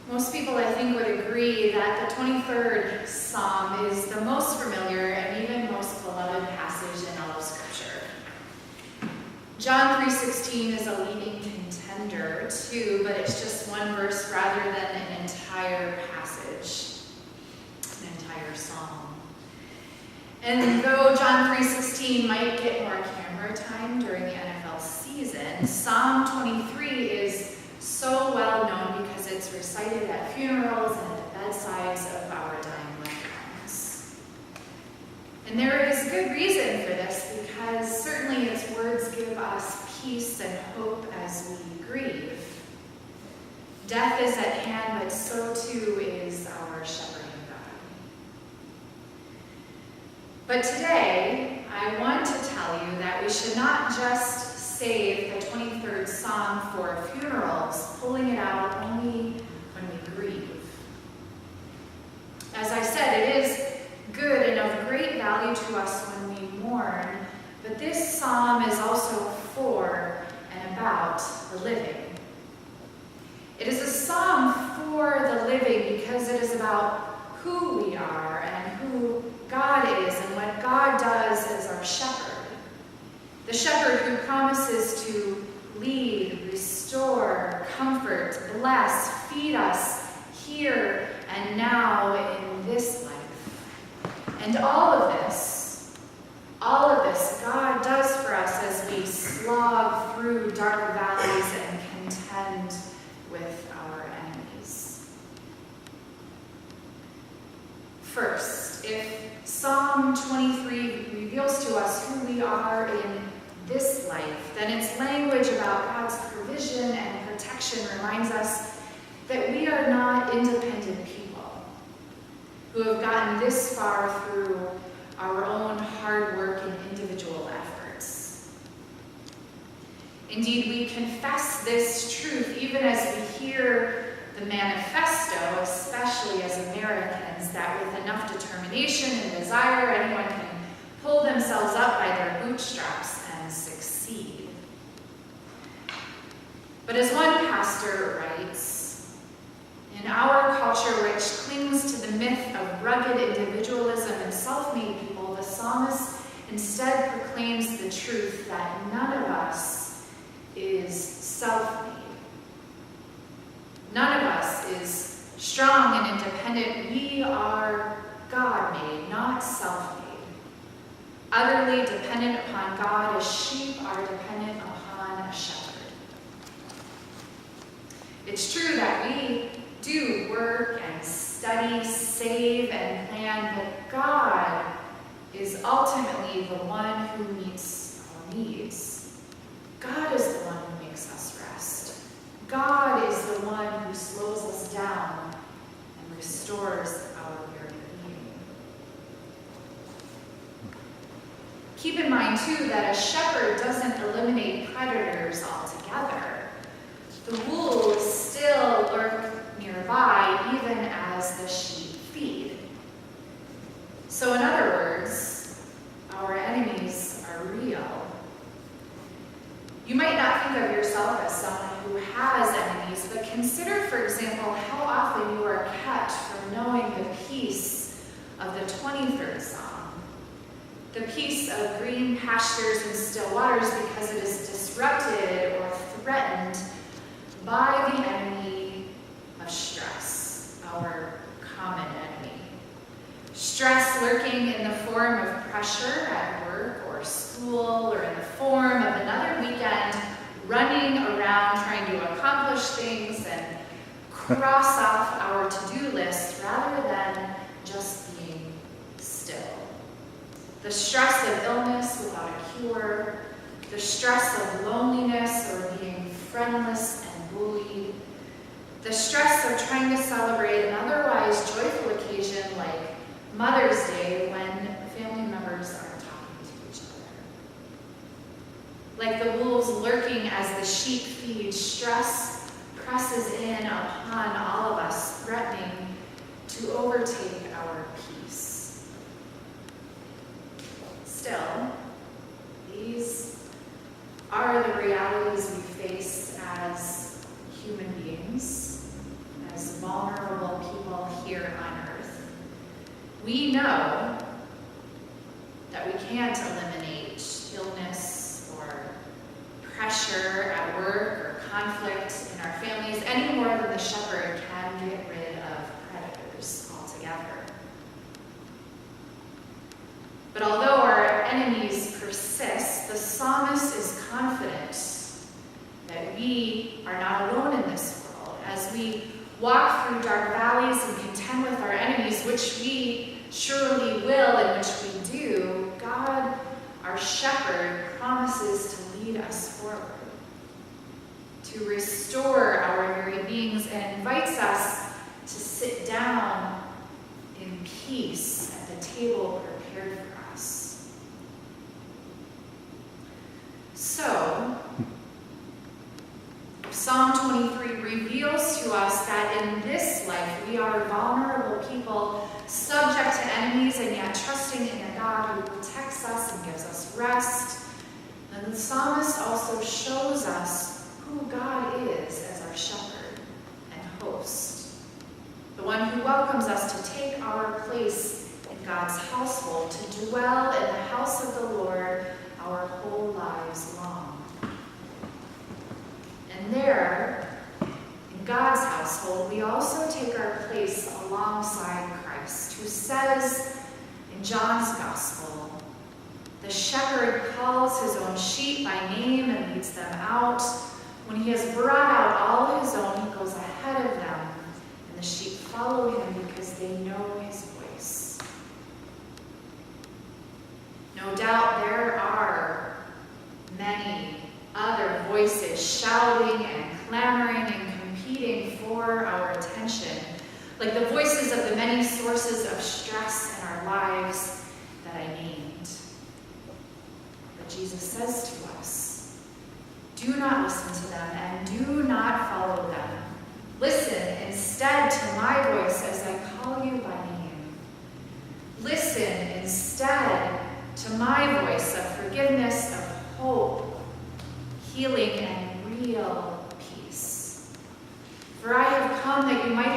Most people, I think, would agree that the 23rd Psalm is the most familiar and even most beloved passage in all of Scripture. John 3:16 is a leading contender too, but it's just one verse rather than an entire passage, an entire psalm. And though John 3:16 might get more camera time during the NFL season, Psalm 23 is so well known because it's recited at funerals and at the bedsides of our dying loved ones. And there is good reason for this, because certainly its words give us peace and hope as we grieve. Death is at hand, but so too is our shepherding God. But today, I want to tell you that we should not just save the 23rd Psalm for funerals, pulling it out only when we grieve. As I said, it is good and of great value to us when we mourn, but this psalm is also for and about the living. It is a psalm for the living because it is about who we are and who God is and what God does as our shepherd. The shepherd who promises to lead, restore, comfort, bless, feed us here and now in this life. And all of this God does for us as we slog through dark valleys and contend with our enemies. First, if Psalm 23 reveals to us who we are in this life, then its language about God's provision and protection reminds us that we are not independent people who have gotten this far through our own hard work and individual efforts. Indeed, we confess this truth even as we hear the manifesto, especially as Americans, that with enough determination and desire, anyone can pull themselves up by their bootstraps and succeed. But as one pastor writes, in our culture which clings to the myth of rugged individualism and self-made people, the psalmist instead proclaims the truth that none of us is self-made. None of us is strong and independent. We are God-made, not self-made. Utterly dependent upon God as sheep are dependent upon a shepherd. It's true that we do work and study, save and plan, but God is ultimately the one who meets our needs. God is the one who makes us rest. God is the one who slows us down and restores our very being. Keep in mind, too, that a shepherd doesn't eliminate predators altogether. The wolves still lurk nearby, even as the sheep feed. So in other words, our enemies are real. You might not think of yourself as someone who has enemies, but consider, for example, how often you are kept from knowing the peace of the 23rd Psalm. The peace of green pastures and still waters, because it is disrupted or threatened by the enemy of stress, our common enemy. Stress lurking in the form of pressure at work or school, or in the form of another weekend running around trying to accomplish things and cross off our to-do list rather than just being still. The stress of illness without a cure, the stress of loneliness or being friendless and bullied, the stress of trying to celebrate an otherwise joyful occasion like Mother's Day when family members aren't talking to each other. Like the wolves lurking as the sheep feed, stress presses in upon all of us, threatening to overtake our peace. Still, these are the realities we face as human beings, as vulnerable We know that we can't eliminate illness or pressure at work or conflict in our families any more than the shepherd can get rid of predators altogether. But although our enemies persist, the psalmist is confident that we are not alone in this world. As we walk through dark valleys and contend with our enemies, which we surely will and which we do, God, our shepherd, promises to lead us forward, to restore our very beings, and invites us to sit down in peace at the table prepared for us. So, Psalm 23 reveals to us that in this life we are vulnerable people, subject to enemies, and yet trusting in a God who protects us and gives us rest. And the psalmist also shows us who God is as our shepherd and host, the one who welcomes us to take our place in God's household, to dwell in the house of the Lord our whole lives long. And there, in God's household, we also take our place alongside Christ, who says in John's Gospel, the shepherd calls his own sheep by name and leads them out. When he has brought out all his own, he goes ahead of them, and the sheep follow him because they know his voice. No doubt there are many other voices shouting and clamoring and competing for our attention, like the voices of the many sources of stress in our lives that I named. But Jesus says to us, do not listen to them and do not follow them. Listen instead to my voice as I call you by name. Listen instead to my voice of forgiveness, of hope, healing, and real peace. For I have come that you might